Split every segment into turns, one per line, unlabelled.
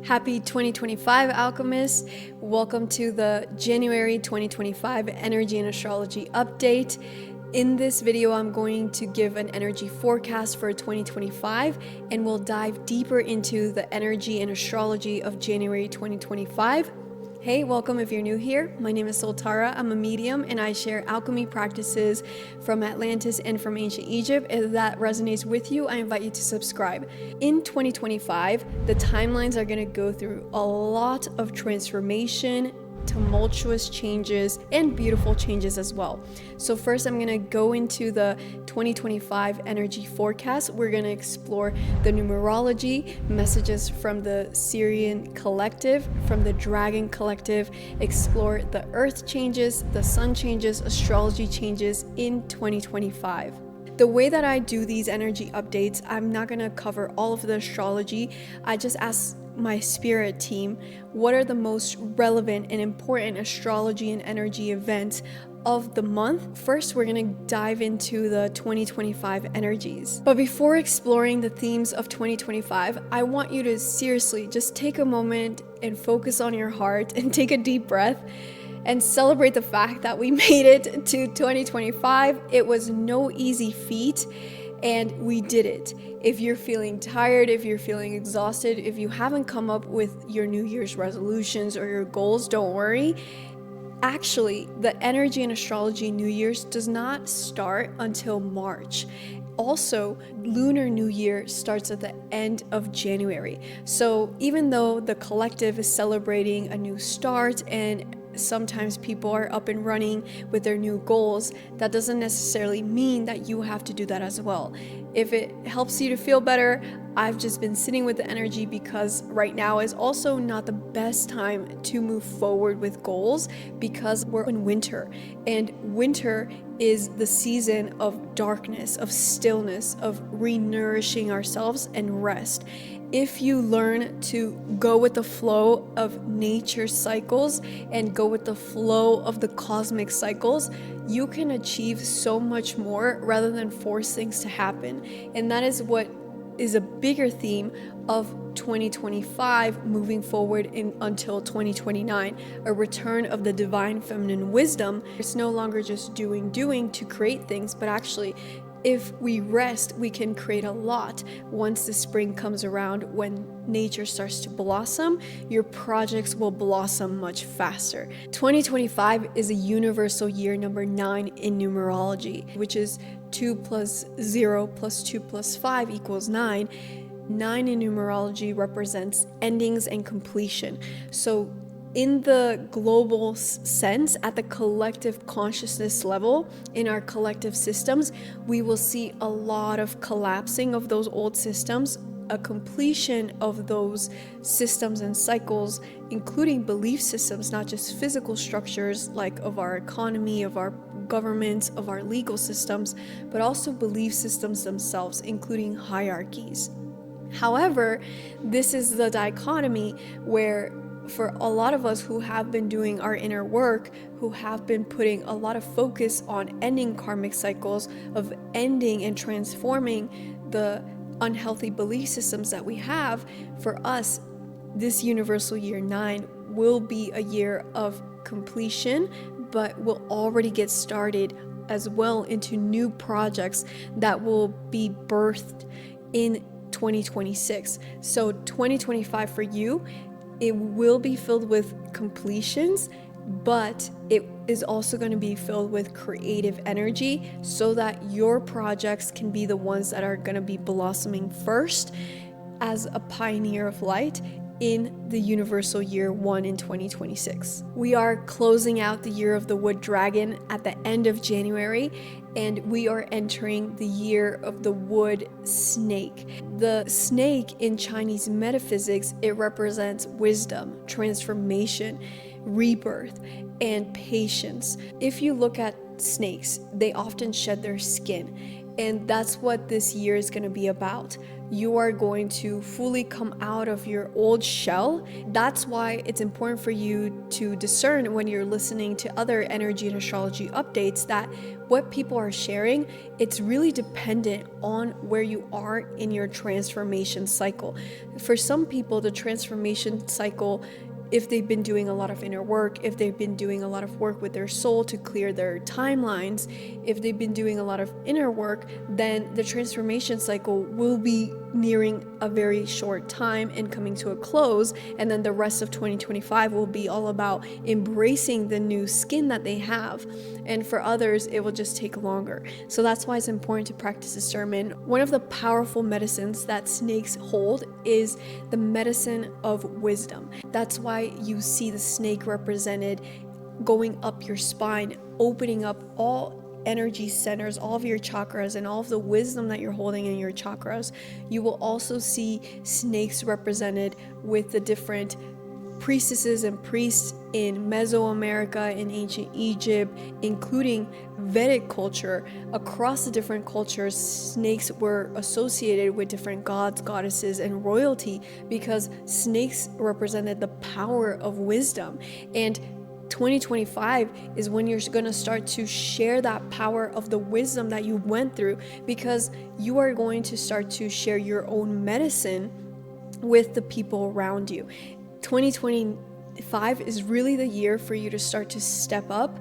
Happy 2025, alchemists. Welcome to the January 2025 Energy and Astrology update. In this video, I'm going to give an energy forecast for 2025, and we'll dive deeper into the energy and astrology of January 2025. Hey, welcome if you're new here. My name is IamSolTara. I'm a medium and I share alchemy practices from Atlantis and from ancient Egypt. If that resonates with you, I invite you to subscribe. In 2025, the timelines are going to go through a lot of transformation, tumultuous changes, and beautiful changes as well. So first, I'm going to go into the 2025 energy forecast. We're going to explore the numerology, messages from the Syrian collective, from the Dragon collective, explore the earth changes, the sun changes, astrology changes in 2025. The way that I do these energy updates, I'm not going to cover all of the astrology. I just ask my spirit team, what are the most relevant and important astrology and energy events of the month? First, we're going to dive into the 2025 energies. But before exploring the themes of 2025, I want you to seriously just take a moment and focus on your heart and take a deep breath and celebrate the fact that we made it to 2025. It was no easy feat, and we did it. If you're feeling tired, if you're feeling exhausted, if you haven't come up with your New Year's resolutions or your goals, don't worry. Actually, the energy and astrology New Year's does not start until March. Also, Lunar New Year starts at the end of January. So even though the collective is celebrating a new start and sometimes people are up and running with their new goals, that doesn't necessarily mean that you have to do that as well. If it helps you to feel better, I've just been sitting with the energy because right now is also not the best time to move forward with goals because we're in winter, and winter is the season of darkness, of stillness, of re-nourishing ourselves and rest. If you learn to go with the flow of nature's cycles and go with the flow of the cosmic cycles, you can achieve so much more rather than force things to happen. And that is what is a bigger theme of 2025 moving forward until 2029, a return of the divine feminine wisdom. It's no longer just doing to create things, but actually if we rest, we can create a lot. Once the spring comes around, when nature starts to blossom, your projects will blossom much faster. 2025 is a universal year number 9 in numerology, which is 2 plus 0 plus 2 plus 5 equals 9. 9 in numerology represents endings and completion. So in the global sense, at the collective consciousness level, in our collective systems, we will see a lot of collapsing of those old systems, a completion of those systems and cycles, including belief systems, not just physical structures like of our economy, of our governments, of our legal systems, but also belief systems themselves, including hierarchies. However, this is the dichotomy where for a lot of us who have been doing our inner work, who have been putting a lot of focus on ending karmic cycles, of ending and transforming the unhealthy belief systems that we have, for us, this universal year 9 will be a year of completion, but will already get started as well into new projects that will be birthed in 2026. So 2025 for you, it will be filled with completions, but it is also going to be filled with creative energy so that your projects can be the ones that are going to be blossoming first as a pioneer of light in the universal year 1 in 2026. We are closing out the year of the wood dragon at the end of January, and we are entering the year of the wood snake. The snake in Chinese metaphysics, it represents wisdom, transformation, rebirth, and patience. If you look at snakes, they often shed their skin. And that's what this year is going to be about. You are going to fully come out of your old shell. That's why it's important for you to discern when you're listening to other energy and astrology updates that what people are sharing, it's really dependent on where you are in your transformation cycle. For some people, the transformation cycle, if they've been doing a lot of inner work, if they've been doing a lot of work with their soul to clear their timelines, if they've been doing a lot of inner work, then the transformation cycle will be nearing a very short time and coming to a close. And then the rest of 2025 will be all about embracing the new skin that they have. And for others, it will just take longer. So that's why it's important to practice discernment. One of the powerful medicines that snakes hold is the medicine of wisdom. That's why you see the snake represented going up your spine, opening up all energy centers, all of your chakras, and all of the wisdom that you're holding in your chakras. You will also see snakes represented with the different priestesses and priests in Mesoamerica, in ancient Egypt, including Vedic culture. Across the different cultures, snakes were associated with different gods, goddesses, and royalty because snakes represented the power of wisdom. And 2025 is when you're going to start to share that power of the wisdom that you went through, because you are going to start to share your own medicine with the people around you. 2025 is really the year for you to start to step up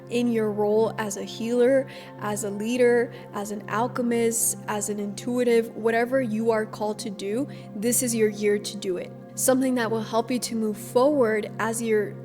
in your role as a healer, as a leader, as an alchemist, as an intuitive, whatever you are called to do. This is your year to do it. Something that will help you to move forward as you're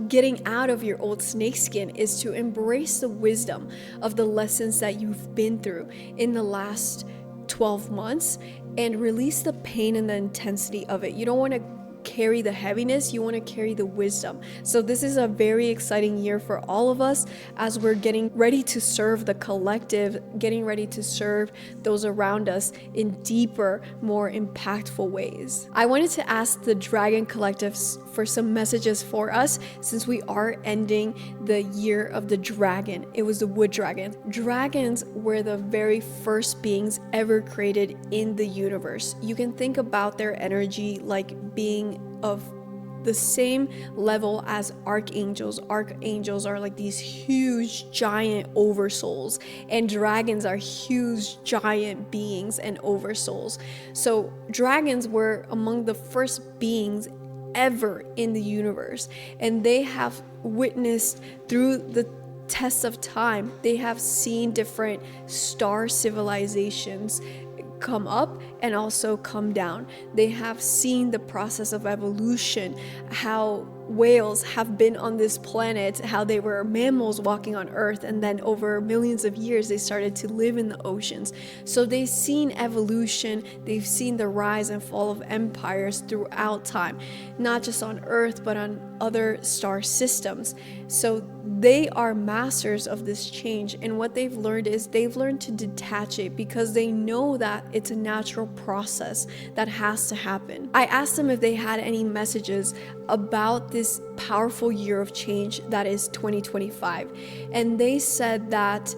getting out of your old snake skin is to embrace the wisdom of the lessons that you've been through in the last 12 months and release the pain and the intensity of it. You don't want to carry the heaviness, you want to carry the wisdom. So this is a very exciting year for all of us as we're getting ready to serve the collective, getting ready to serve those around us in deeper, more impactful ways. I wanted to ask the Dragon Collectives for some messages for us since we are ending the year of the dragon. It was the wood dragon. Dragons were the very first beings ever created in the universe. You can think about their energy like being of the same level as archangels. Archangels are like these huge giant oversouls, and dragons are huge giant beings and oversouls. So dragons were among the first beings ever in the universe, and they have witnessed through the test of time, they have seen different star civilizations come up and also come down. They have seen the process of evolution, how whales have been on this planet, how they were mammals walking on Earth, and then over millions of years they started to live in the oceans. So they've seen evolution, they've seen the rise and fall of empires throughout time, not just on Earth but on other star systems. So they are masters of this change, and what they've learned is they've learned to detach it because they know that it's a natural process that has to happen. I asked them if they had any messages about this powerful year of change that is 2025, and they said that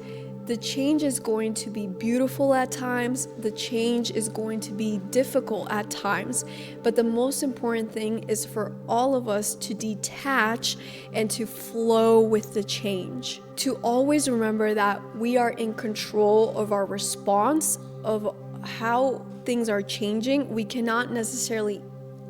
the change is going to be beautiful at times, the change is going to be difficult at times, but the most important thing is for all of us to detach and to flow with the change. To always remember that we are in control of our response, of how things are changing. We cannot necessarily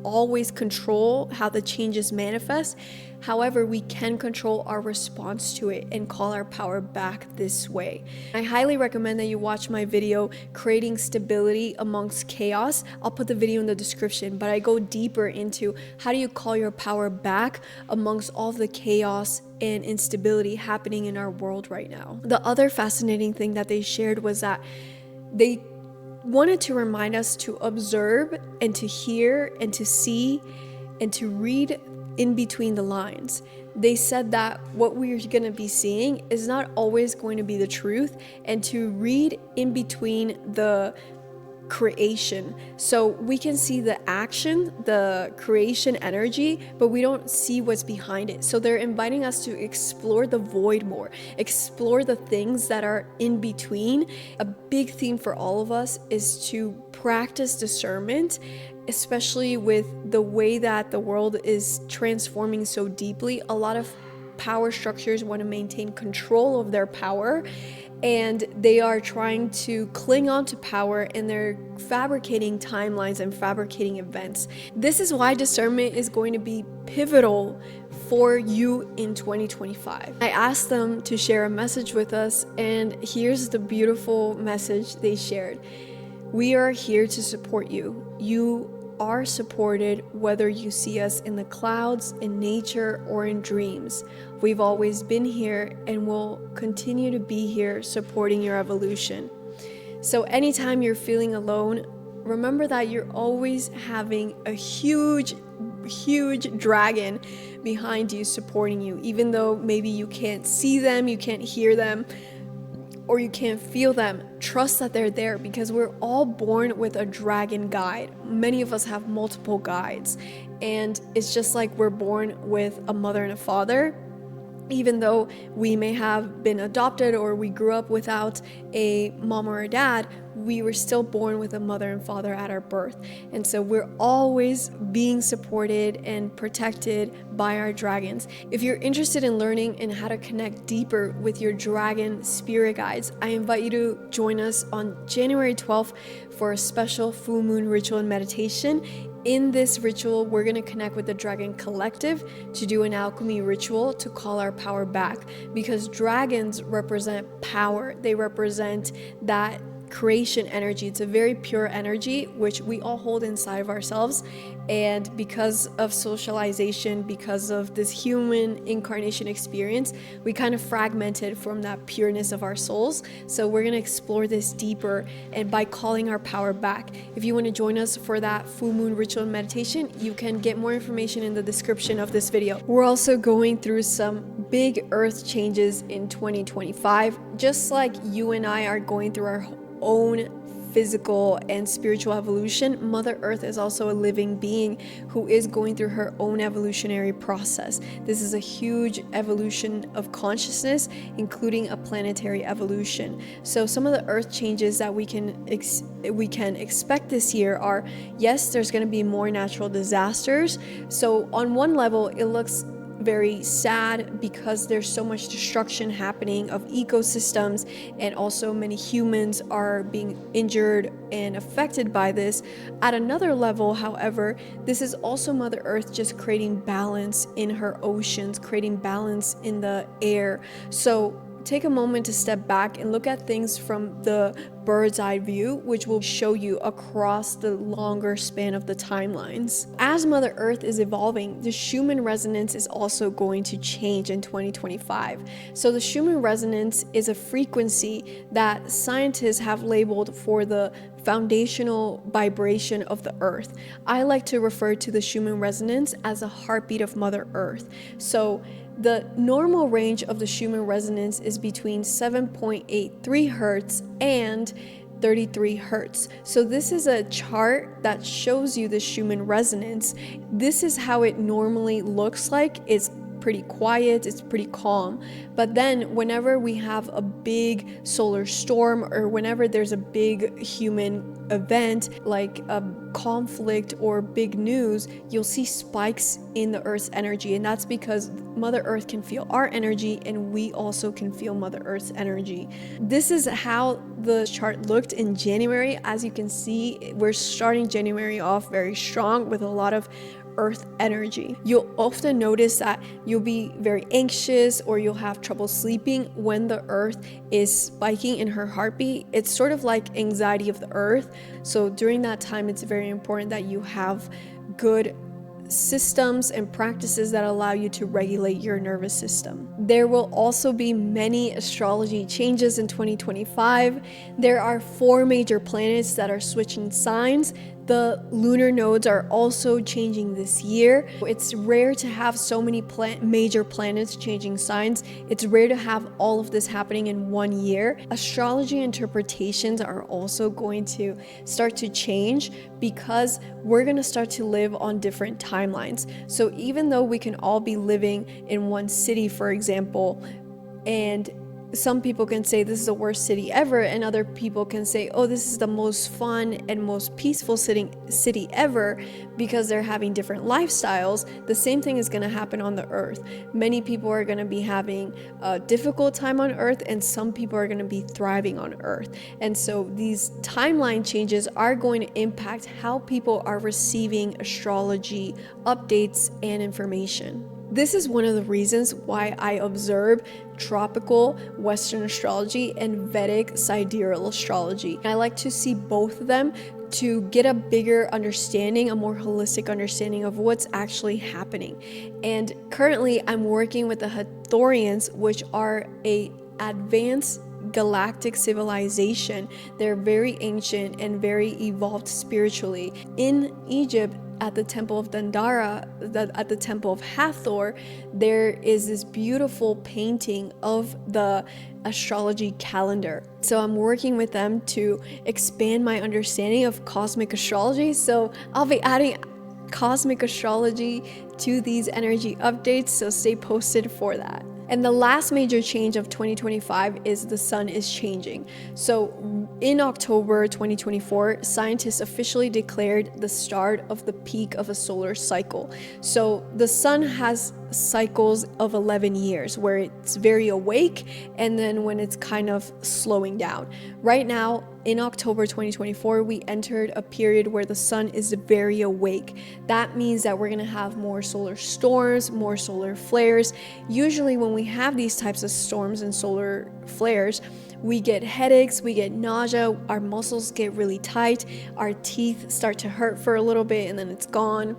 always control how the changes manifest. However, we can control our response to it and call our power back this way. I highly recommend that you watch my video, Creating Stability Amongst Chaos. I'll put the video in the description, but I go deeper into how do you call your power back amongst all of the chaos and instability happening in our world right now. The other fascinating thing that they shared was that they wanted to remind us to observe and to hear and to see and to read in between the lines. They said that what we're going to be seeing is not always going to be the truth, and to read in between the creation. So we can see the action, the creation energy, but we don't see what's behind it. So they're inviting us to explore the void more, explore the things that are in between. A big theme for all of us is to practice discernment, especially with the way that the world is transforming so deeply. A lot of power structures want to maintain control of their power, and they are trying to cling on to power, and they're fabricating timelines and fabricating events. This is why discernment is going to be pivotal for you in 2025. I asked them to share a message with us, and here's the beautiful message they shared. We are here to support you. You are supported whether you see us in the clouds, in nature, or in dreams. We've always been here and will continue to be here supporting your evolution. So anytime you're feeling alone, remember that you're always having a huge dragon behind you supporting you, even though maybe you can't see them, you can't hear them, or you can't feel them. Trust that they're there, because we're all born with a dragon guide. Many of us have multiple guides, and it's just like we're born with a mother and a father. Even though we may have been adopted or we grew up without a mom or a dad, we were still born with a mother and father at our birth. And so we're always being supported and protected by our dragons. If you're interested in learning and how to connect deeper with your dragon spirit guides, I invite you to join us on January 12th for a special full moon ritual and meditation. In this ritual, we're going to connect with the Dragon Collective to do an alchemy ritual to call our power back, because dragons represent power. They represent that creation energy. It's a very pure energy which we all hold inside of ourselves, and because of socialization, because of this human incarnation experience, we kind of fragmented from that pureness of our souls. So we're going to explore this deeper, and by calling our power back. If you want to join us for that full moon ritual and meditation, you can get more information in the description of this video. We're also going through some big earth changes in 2025, just like you and I are going through our own physical and spiritual evolution. Mother Earth is also a living being who is going through her own evolutionary process. This is a huge evolution of consciousness, including a planetary evolution. So some of the earth changes that we can expect this year are, yes, there's going to be more natural disasters. So on one level, it looks very sad because there's so much destruction happening of ecosystems, and also many humans are being injured and affected by this. At another level, however, this is also Mother Earth just creating balance in her oceans, creating balance in the air. So take a moment to step back and look at things from the bird's eye view, which will show you across the longer span of the timelines. As Mother Earth is evolving, the Schumann resonance is also going to change in 2025. So the Schumann resonance is a frequency that scientists have labeled for the foundational vibration of the earth. I like to refer to the Schumann resonance as a heartbeat of Mother Earth. So the normal range of the Schumann resonance is between 7.83 hertz and 33 hertz. So this is a chart that shows you the Schumann resonance. This is how it normally looks like. It's pretty quiet, it's pretty calm. But then whenever we have a big solar storm, or whenever there's a big human event like a conflict or big news, you'll see spikes in the Earth's energy. And that's because Mother Earth can feel our energy, and we also can feel Mother Earth's energy. This is how the chart looked in January. As you can see, we're starting January off very strong with a lot of earth energy. You'll often notice that you'll be very anxious, or you'll have trouble sleeping when the earth is spiking in her heartbeat. It's sort of like anxiety of the earth. So during that time, it's very important that you have good systems and practices that allow you to regulate your nervous system. There will also be many astrology changes in 2025. There are 4 major planets that are switching signs. The lunar nodes are also changing this year. It's rare to have so many major planets changing signs. It's rare to have all of this happening in one year. Astrology interpretations are also going to start to change because we're going to start to live on different timelines. So even though we can all be living in one city, for example, and some people can say this is the worst city ever, and other people can say, oh, this is the most fun and most peaceful city ever, because they're having different lifestyles. The same thing is going to happen on the earth. Many people are going to be having a difficult time on earth, and some people are going to be thriving on earth. And so these timeline changes are going to impact how people are receiving astrology updates and information. This is one of the reasons why I observe tropical Western astrology and Vedic sidereal astrology. I like to see both of them to get a bigger understanding, a more holistic understanding of what's actually happening. And currently I'm working with the Hathorians, which are a advanced galactic civilization. They're very ancient and very evolved spiritually. In Egypt, at the temple of Dendara, at the temple of Hathor, there is this beautiful painting of the astrology calendar. So I'm working with them to expand my understanding of cosmic astrology. So I'll be adding cosmic astrology to these energy updates, so stay posted for that. And the last major change of 2025 is the sun is changing. So in October 2024, scientists officially declared the start of the peak of a solar cycle. So the sun has cycles of 11 years where it's very awake, and then when it's kind of slowing down. Right now, in October 2024, we entered a period where the sun is very awake. That means that we're going to have more solar storms, more solar flares. Usually when we have these types of storms and solar flares, we get headaches, we get nausea, our muscles get really tight, our teeth start to hurt for a little bit, and then it's gone.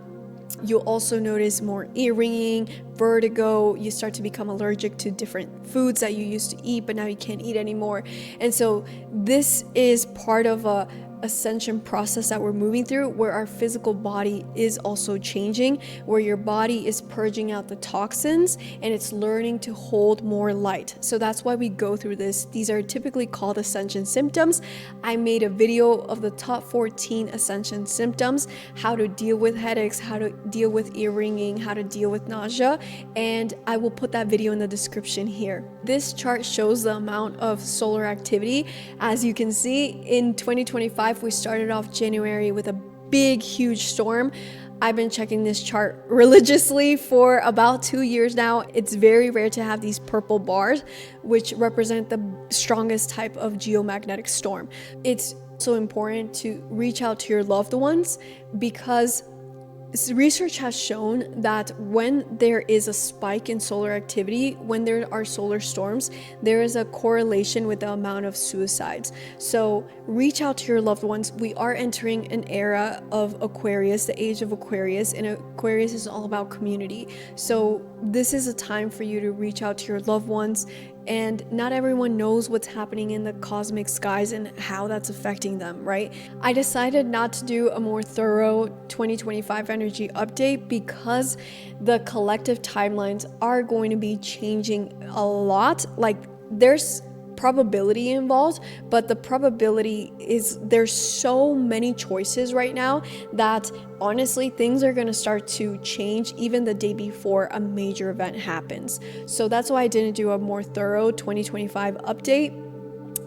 You'll also notice more ear ringing, vertigo. You start to become allergic to different foods that you used to eat, but now you can't eat anymore. And so this is part of a ascension process that we're moving through, where our physical body is also changing, where your body is purging out the toxins and it's learning to hold more light. So that's why we go through this. These are typically called ascension symptoms. I made a video of the top 14 ascension symptoms, how to deal with headaches, how to deal with ear ringing, how to deal with nausea, and I will put that video in the description here. This chart shows the amount of solar activity. As you can see, in 2025, we started off January with a big, huge storm. I've been checking this chart religiously for about 2 years now. It's very rare to have these purple bars, which represent the strongest type of geomagnetic storm. It's so important to reach out to your loved ones, because research has shown that when there is a spike in solar activity, when there are solar storms, there is a correlation with the amount of suicides. So reach out to your loved ones. We are entering an era of Aquarius, the age of Aquarius, and Aquarius is all about community. So this is a time for you to reach out to your loved ones. And not everyone knows what's happening in the cosmic skies and how that's affecting them, right? I decided not to do a more thorough 2025 energy update because the collective timelines are going to be changing a lot. Like, there's probability involved, but the probability is there's so many choices right now that honestly things are going to start to change even the day before a major event happens. So that's why I didn't do a more thorough 2025 update.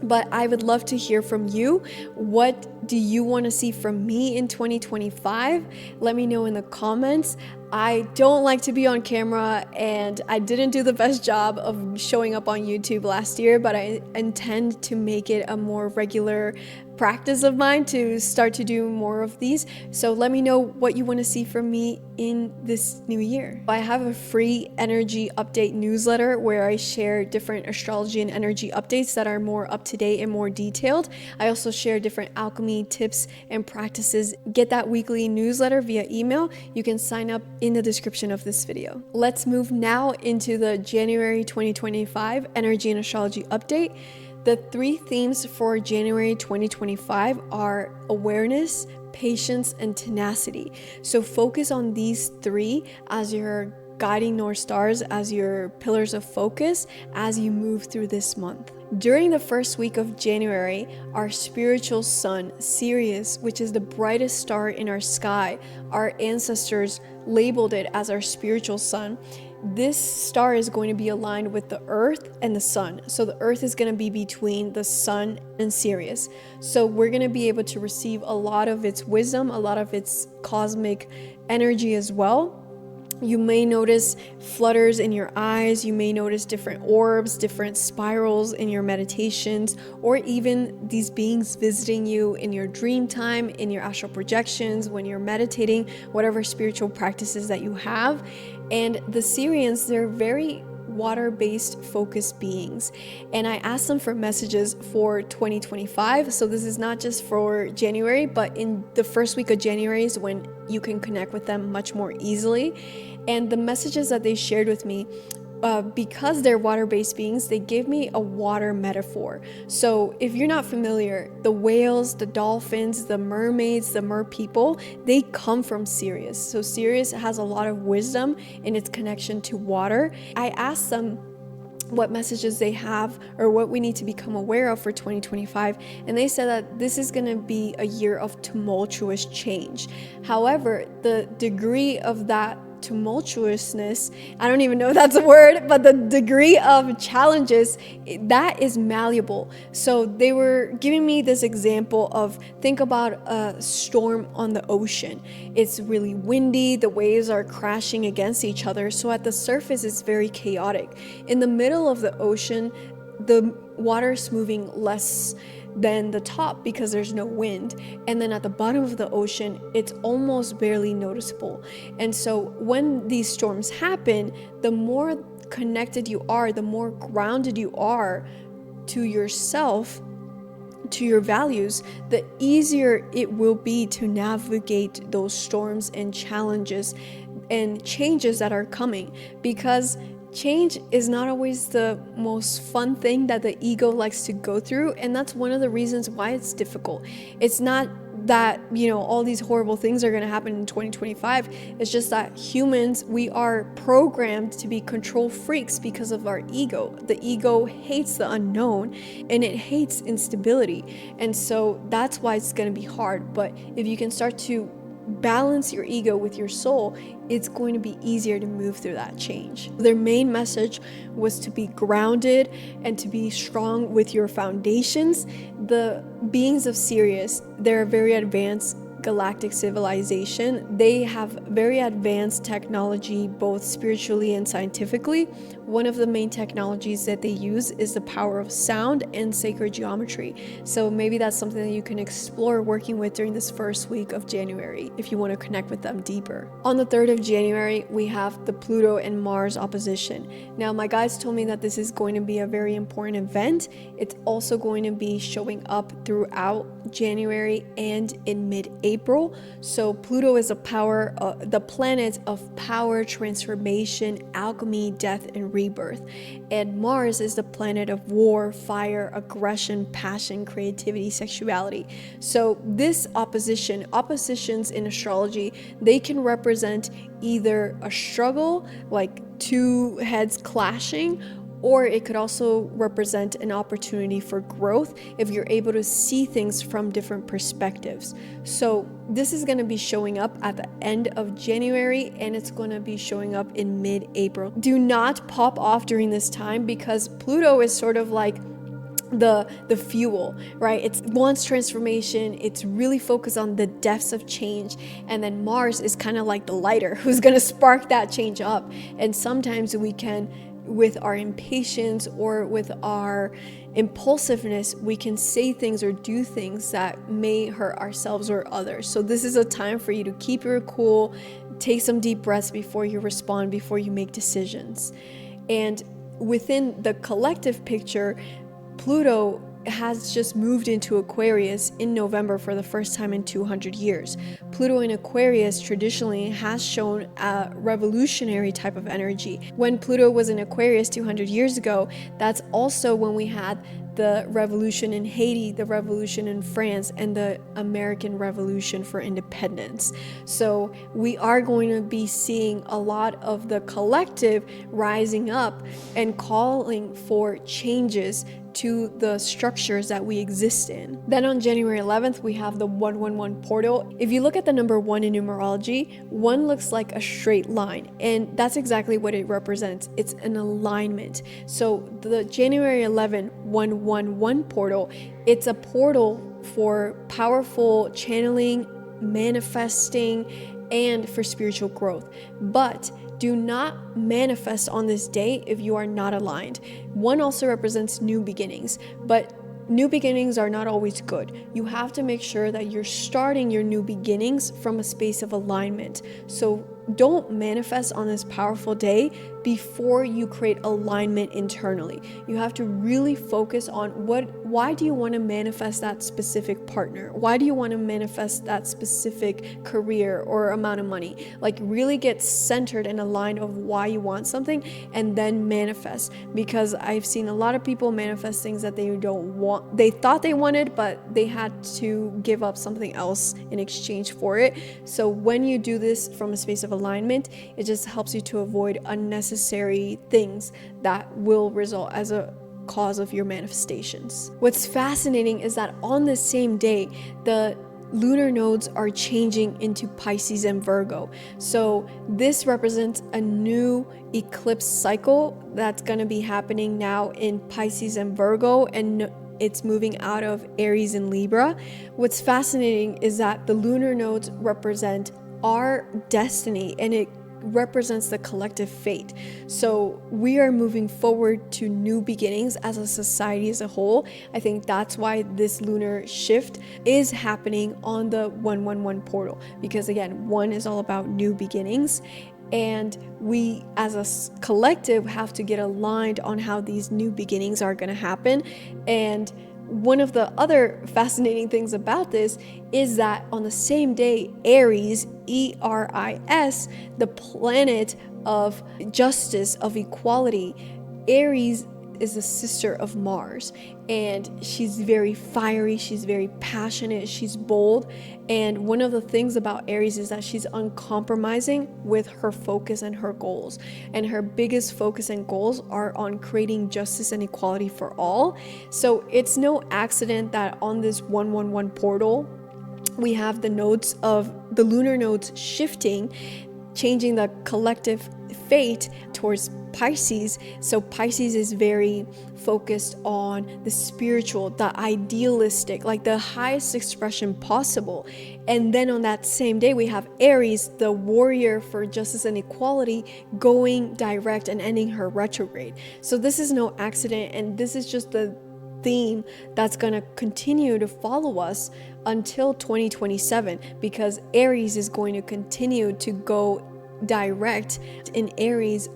But I would love to hear from you. What do you want to see from me in 2025? Let me know in the comments. I don't like to be on camera, and I didn't do the best job of showing up on YouTube last year, but I intend to make it a more regular practice of mine to start to do more of these. So let me know what you want to see from me in this new year. I have a free energy update newsletter where I share different astrology and energy updates that are more up to date and more detailed. I also share different alchemy tips and practices. Get that weekly newsletter via email. You can sign up in the description of this video. Let's move now into the January 2025 energy and astrology update. The 3 themes for January 2025 are awareness, patience, and tenacity. So focus on these three as your guiding North Stars, as your pillars of focus as you move through this month. During the first week of January, our spiritual sun, Sirius, which is the brightest star in our sky, our ancestors labeled it as our spiritual sun. This star is going to be aligned with the earth and the sun. So the earth is going to be between the sun and Sirius. So we're going to be able to receive a lot of its wisdom, a lot of its cosmic energy as well. You may notice flutters in your eyes, you may notice different orbs, different spirals in your meditations, or even these beings visiting you in your dream time, in your astral projections, when you're meditating, whatever spiritual practices that you have. And the Sirians, they're very water-based focused beings, and I asked them for messages for 2025. So this is not just for January, but in the first week of January is when you can connect with them much more easily. And the messages that they shared with me, because they're water-based beings, they give me a water metaphor. So if you're not familiar, the whales, the dolphins, the mermaids, the merpeople, they come from Sirius. So Sirius has a lot of wisdom in its connection to water. I asked them what messages they have or what we need to become aware of for 2025, and they said that this is going to be a year of tumultuous change. However, the degree of that tumultuousness, I don't even know if that's a word, but the degree of challenges, that is malleable. So they were giving me this example of, think about a storm on the ocean. It's really windy, the waves are crashing against each other, so at the surface it's very chaotic. In the middle of the ocean, the water is moving less than the top because there's no wind, and then at the bottom of the ocean it's almost barely noticeable. And so when these storms happen, the more connected you are, the more grounded you are to yourself, to your values, the easier it will be to navigate those storms and challenges and changes that are coming, because change is not always the most fun thing that the ego likes to go through, and that's one of the reasons why it's difficult. It's not that, all these horrible things are going to happen in 2025. It's just that humans, we are programmed to be control freaks because of our ego. The ego hates the unknown and it hates instability, and so that's why it's going to be hard. But if you can start to balance your ego with your soul, it's going to be easier to move through that change. Their main message was to be grounded and to be strong with your foundations. The beings of Sirius, they're a very advanced galactic civilization. They have very advanced technology, both spiritually and scientifically. One of the main technologies that they use is the power of sound and sacred geometry. So maybe that's something that you can explore working with during this first week of January if you want to connect with them deeper. On the 3rd of January, we have the Pluto and Mars opposition. Now, my guides told me that this is going to be a very important event. It's also going to be showing up throughout January and in mid-April. So Pluto is the planet of power, transformation, alchemy, death, and rebirth. And Mars is the planet of war, fire, aggression, passion, creativity, sexuality. So this oppositions in astrology, they can represent either a struggle, like two heads clashing, or it could also represent an opportunity for growth if you're able to see things from different perspectives. So this is going to be showing up at the end of January, and it's going to be showing up in mid-April. Do not pop off during this time, because Pluto is sort of like the fuel, right? It wants transformation. It's really focused on the depths of change. And then Mars is kind of like the lighter who's going to spark that change up. And sometimes we can, with our impatience or with our impulsiveness, we can say things or do things that may hurt ourselves or others. So this is a time for you to keep your cool, take some deep breaths before you respond, before you make decisions. And within the collective picture, Pluto has just moved into Aquarius in November for the first time in 200 years. Pluto in Aquarius traditionally has shown a revolutionary type of energy. When Pluto was in Aquarius 200 years ago, that's also when we had the revolution in Haiti, the revolution in France, and the American Revolution for independence. So we are going to be seeing a lot of the collective rising up and calling for changes to the structures that we exist in. Then on January 11th, we have the 111 portal. If you look at the number 1 in numerology, 1 looks like a straight line, and that's exactly what it represents. It's an alignment. So the January 11 111 portal, it's a portal for powerful channeling, manifesting, and for spiritual growth. But do not manifest on this day if you are not aligned. 1 also represents new beginnings, but new beginnings are not always good. You have to make sure that you're starting your new beginnings from a space of alignment. So don't manifest on this powerful day before you create alignment internally. You have to really focus on why do you want to manifest that specific partner? Why do you want to manifest that specific career or amount of money? Like, really get centered and aligned of why you want something, and then manifest. Because I've seen a lot of people manifest things that they don't want, they thought they wanted, but they had to give up something else in exchange for it. So when you do this from a space of alignment, it just helps you to avoid unnecessary things that will result as a cause of your manifestations. What's fascinating is that on the same day, the lunar nodes are changing into Pisces and Virgo. So this represents a new eclipse cycle that's going to be happening now in Pisces and Virgo, and it's moving out of Aries and Libra. What's fascinating is that the lunar nodes represent our destiny, and it represents the collective fate. So we are moving forward to new beginnings as a society as a whole. I think that's why this lunar shift is happening on the 111 portal, because again, 1 is all about new beginnings, and we as a collective have to get aligned on how these new beginnings are going to happen. And one of the other fascinating things about this is that on the same day, Aries, E-R-I-S, the planet of justice, of equality, Aries is a sister of Mars, and she's very fiery, she's very passionate, she's bold. And one of the things about Aries is that she's uncompromising with her focus and her goals, and her biggest focus and goals are on creating justice and equality for all. So it's no accident that on this 111 portal we have the nodes of the lunar nodes shifting, changing the collective fate towards Pisces. So Pisces is very focused on the spiritual, the idealistic, like the highest expression possible. And then on that same day, we have Aries, the warrior for justice and equality, going direct and ending her retrograde. So this is no accident, and this is just the theme that's going to continue to follow us until 2027, because Aries is going to continue to go direct in Aries,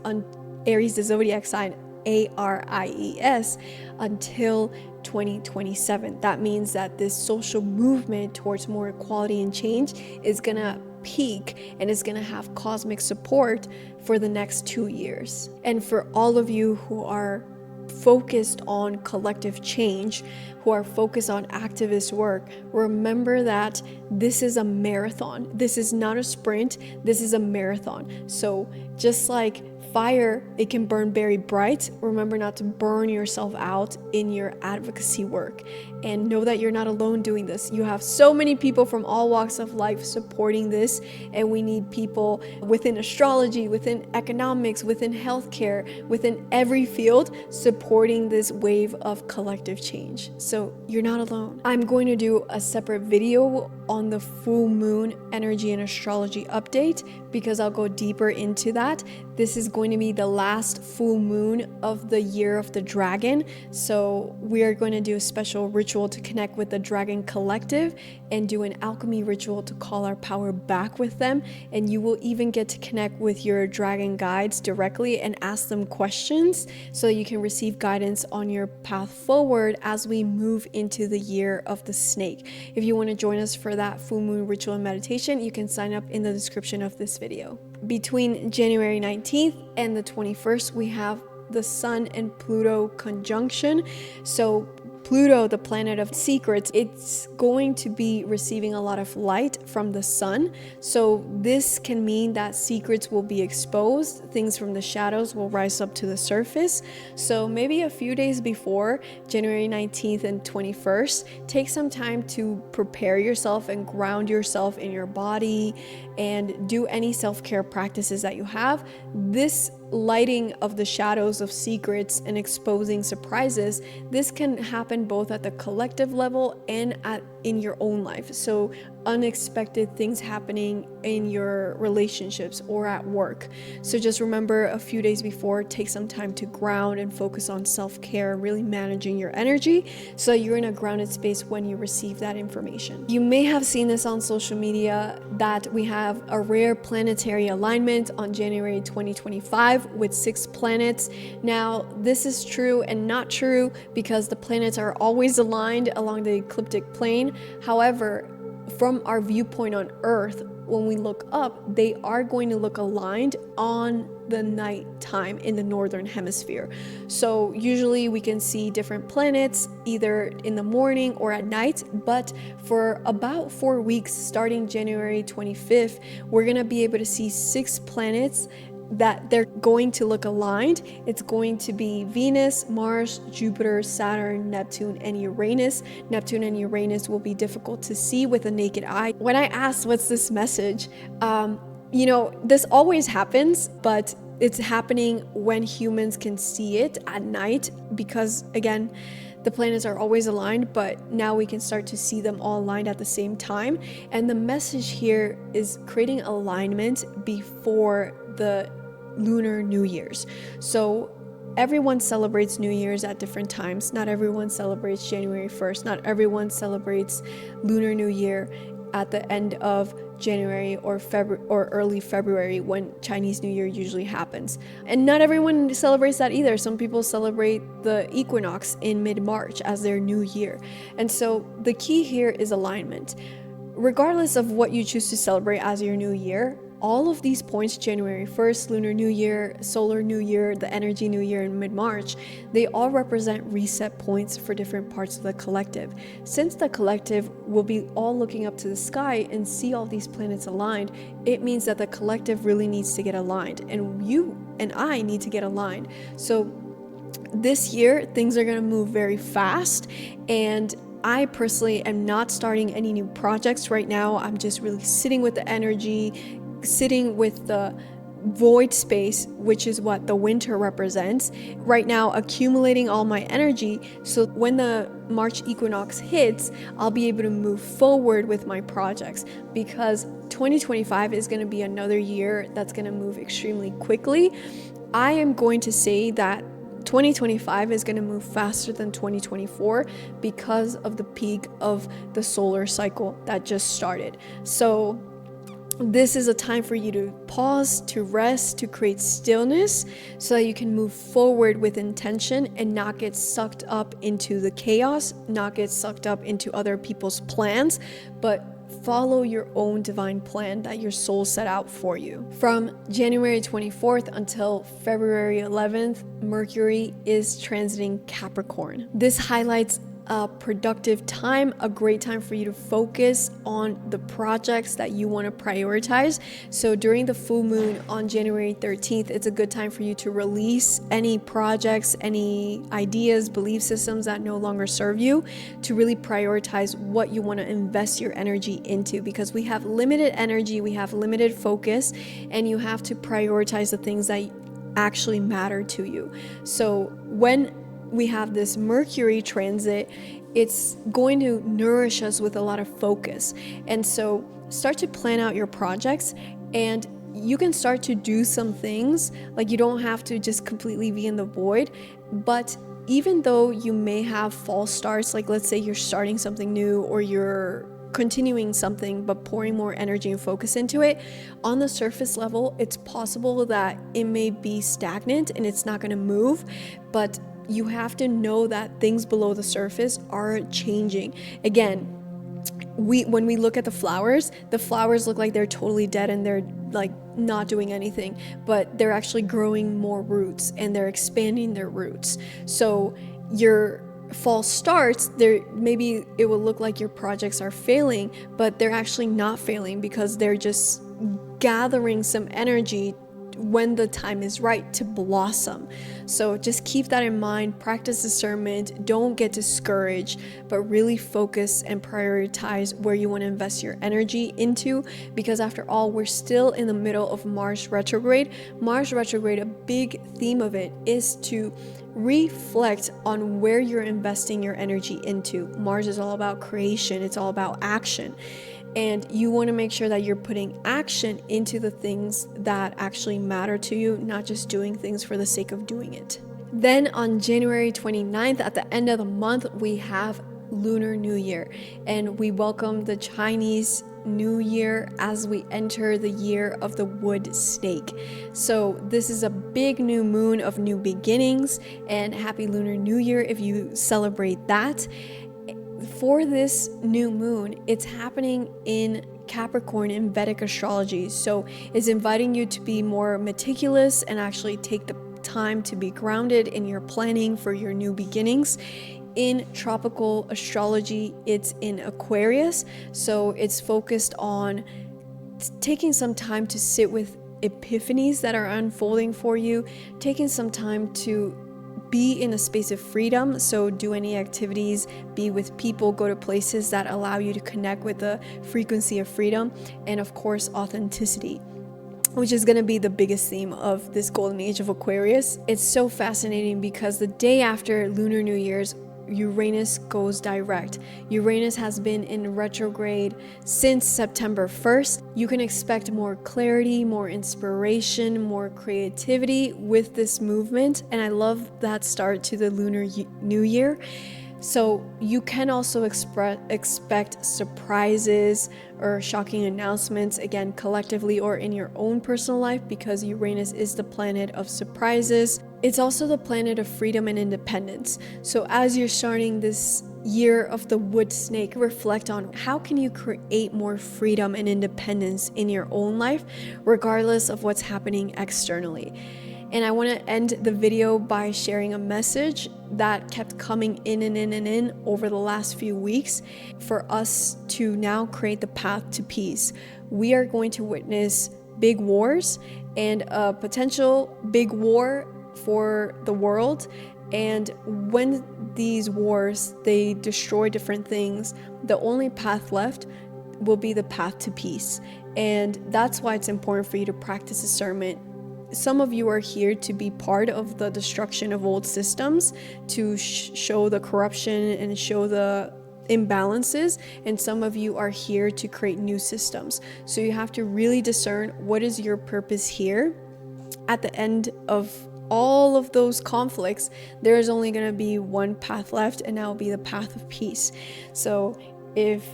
Aries the zodiac sign, Aries, until 2027. That means that this social movement towards more equality and change is gonna peak, and is gonna have cosmic support for the next 2 years. And for all of you who are focused on collective change, who are focused on activist work, remember that this is a marathon. This is not a sprint, this is a marathon. So just like fire, it can burn very bright, remember not to burn yourself out in your advocacy work, and know that you're not alone doing this. You have so many people from all walks of life supporting this, and we need people within astrology, within economics, within healthcare, within every field supporting this wave of collective change. So you're not alone. I'm going to do a separate video on the full moon energy and astrology update, because I'll go deeper into that. This is going to be the last full moon of the year of the dragon. So we are going to do a special ritual to connect with the dragon collective, and do an alchemy ritual to call our power back with them. And you will even get to connect with your dragon guides directly and ask them questions, so that you can receive guidance on your path forward as we move into the year of the snake. If you want to join us for that full moon ritual and meditation, you can sign up in the description of this video. Between January 19th and the 21st, we have the Sun and Pluto conjunction. So Pluto, the planet of secrets, it's going to be receiving a lot of light from the sun. So this can mean that secrets will be exposed, things from the shadows will rise up to the surface. So maybe a few days before January 19th and 21st, take some time to prepare yourself and ground yourself in your body and do any self-care practices that you have. This lighting of the shadows of secrets and exposing surprises, this can happen both at the collective level and in your own life. So unexpected things happening in your relationships or at work. So just remember, a few days before, take some time to ground and focus on self-care, really managing your energy so you're in a grounded space when you receive that information. You may have seen this on social media that we have a rare planetary alignment on January 2025 with 6 planets. Now, this is true and not true because the planets are always aligned along the ecliptic plane. However, from our viewpoint on Earth, when we look up, they are going to look aligned on the night time in the northern hemisphere. So usually we can see different planets either in the morning or at night, but for about 4 weeks starting January 25th, we're going to be able to see 6 planets that they're going to look aligned. It's going to be Venus, Mars, Jupiter, Saturn, Neptune, and Uranus. Neptune and Uranus will be difficult to see with a naked eye. When I asked what's this message, this always happens, but it's happening when humans can see it at night because, again, the planets are always aligned, but now we can start to see them all aligned at the same time. And the message here is creating alignment before the Lunar New Year's. So everyone celebrates New Year's at different times. Not everyone celebrates January 1st. Not everyone celebrates Lunar New Year at the end of January or early February when Chinese New Year usually happens. And not everyone celebrates that either. Some people celebrate the equinox in mid-March as their new year. And so the key here is alignment. Regardless of what you choose to celebrate as your new year, all of these points, January 1st, Lunar New Year, Solar New Year, the Energy New Year in mid-March, they all represent reset points for different parts of the collective. Since the collective will be all looking up to the sky and see all these planets aligned, it means that the collective really needs to get aligned, and you and I need to get aligned. So this year, things are going to move very fast, and I personally am not starting any new projects right now. I'm just really sitting with the energy, sitting with the void space, which is what the winter represents right now, accumulating all my energy, so when the March equinox hits, I'll be able to move forward with my projects, because 2025 is going to be another year that's going to move extremely quickly. I am going to say that 2025 is going to move faster than 2024 because of the peak of the solar cycle that just started. So this is a time for you to pause, to rest, to create stillness so that you can move forward with intention and not get sucked up into the chaos, not get sucked up into other people's plans, but follow your own divine plan that your soul set out for you. From January 24th until February 11th, Mercury is transiting Capricorn. This highlights a productive time, a great time for you to focus on the projects that you want to prioritize. So during the full moon on January 13th, it's a good time for you to release any projects, any ideas, belief systems that no longer serve you, to really prioritize what you want to invest your energy into, because we have limited energy, we have limited focus, and you have to prioritize the things that actually matter to you. So when we have this Mercury transit, it's going to nourish us with a lot of focus. And so start to plan out your projects, and you can start to do some things. Like, you don't have to just completely be in the void, but even though you may have false starts, like let's say you're starting something new or you're continuing something but pouring more energy and focus into it, on the surface level, it's possible that it may be stagnant and it's not going to move, but you have to know that things below the surface are changing. Again, when we look at the flowers look like they're totally dead and they're like not doing anything, but they're actually growing more roots and they're expanding their roots. So your fall starts, there maybe it will look like your projects are failing, but they're actually not failing because they're just gathering some energy when the time is right to blossom. So just keep that in mind, practice discernment, don't get discouraged, but really focus and prioritize where you want to invest your energy into, because after all, we're still in the middle of Mars retrograde. Mars retrograde, a big theme of it is to reflect on where you're investing your energy into. Mars is all about creation, it's all about action. And you want to make sure that you're putting action into the things that actually matter to you, not just doing things for the sake of doing it. Then on January 29th, at the end of the month, we have Lunar New Year, and we welcome the Chinese New Year as we enter the year of the wood snake. So this is a big new moon of new beginnings, and happy Lunar New Year if you celebrate that. For this new moon, it's happening in Capricorn in Vedic astrology, so it's inviting you to be more meticulous and actually take the time to be grounded in your planning for your new beginnings. In tropical astrology, it's in Aquarius, so it's focused on taking some time to sit with epiphanies that are unfolding for you, taking some time to be in a space of freedom. So do any activities, be with people, go to places that allow you to connect with the frequency of freedom, and of course authenticity, which is going to be the biggest theme of this golden age of Aquarius. It's so fascinating because the day after Lunar New Year's, Uranus goes direct. Uranus has been in retrograde since September 1st. You can expect more clarity, more inspiration, more creativity with this movement. And I love that start to the Lunar New Year. So you can also expect surprises or shocking announcements, again, collectively or in your own personal life, because Uranus is the planet of surprises. It's also the planet of freedom and independence. So as you're starting this year of the wood snake, reflect on how can you create more freedom and independence in your own life, regardless of what's happening externally. And I want to end the video by sharing a message that kept coming in and in and in over the last few weeks for us to now create the path to peace. We are going to witness big wars and a potential big war for the world. And when these wars, they destroy different things, the only path left will be the path to peace. And that's why it's important for you to practice discernment. Some of you are here to be part of the destruction of old systems, to show the corruption and show the imbalances, and some of you are here to create new systems. So you have to really discern what is your purpose here. At the end of all of those conflicts, there is only going to be one path left, and that will be the path of peace. So if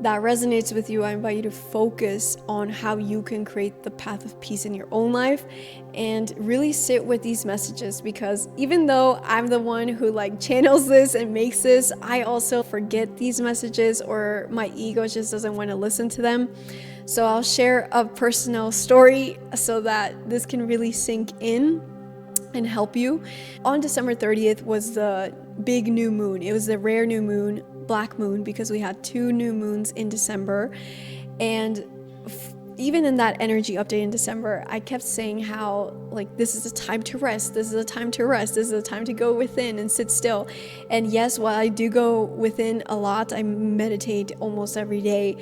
that resonates with you, I invite you to focus on how you can create the path of peace in your own life and really sit with these messages, because even though I'm the one who channels this and makes this, I also forget these messages, or my ego just doesn't want to listen to them. So I'll share a personal story so that this can really sink in and help you. On December 30th was the big new moon. It was the rare new moon, black moon, because we had 2 new moons in December. And even in that energy update in December, I kept saying how this is a time to rest, this is a time to rest, this is a time to go within and sit still. And yes, while I do go within a lot, I meditate almost every day,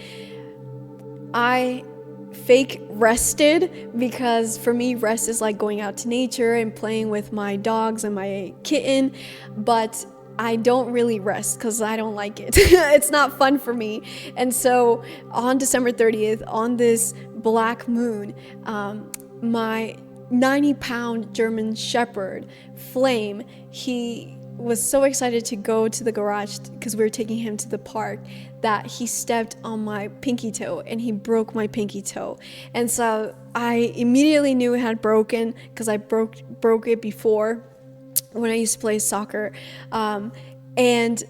I fake rested, because for me rest is like going out to nature and playing with my dogs and my kitten, but I don't really rest because I don't like it. It's not fun for me. And so on December 30th, on this black moon, my 90-pound German Shepherd, Flame, he was so excited to go to the garage because we were taking him to the park, that he stepped on my pinky toe and he broke my pinky toe. And so I immediately knew it had broken because I broke it before when I used to play soccer. And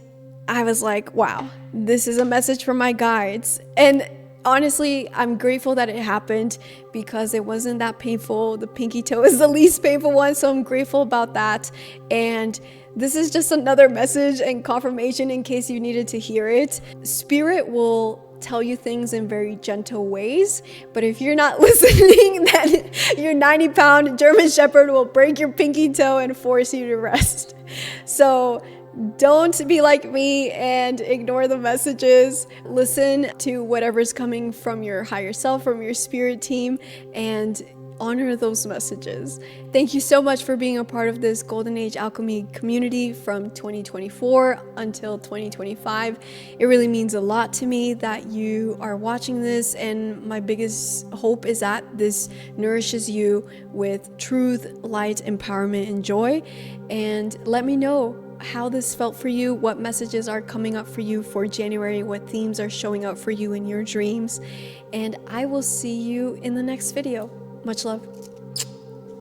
I was like, wow, this is a message from my guides. And honestly, I'm grateful that it happened because it wasn't that painful. The pinky toe is the least painful one, so I'm grateful about that. And this is just another message and confirmation in case you needed to hear it. Spirit will tell you things in very gentle ways, but if you're not listening, then your 90-pound German Shepherd will break your pinky toe and force you to rest. So don't be like me and ignore the messages. Listen to whatever's coming from your higher self, from your spirit team, and honor those messages. Thank you so much for being a part of this Golden Age Alchemy community from 2024 until 2025. It really means a lot to me that you are watching this, and my biggest hope is that this nourishes you with truth, light, empowerment, and joy. And let me know how this felt for you, what messages are coming up for you for January, what themes are showing up for you in your dreams. And I will see you in the next video. Much love.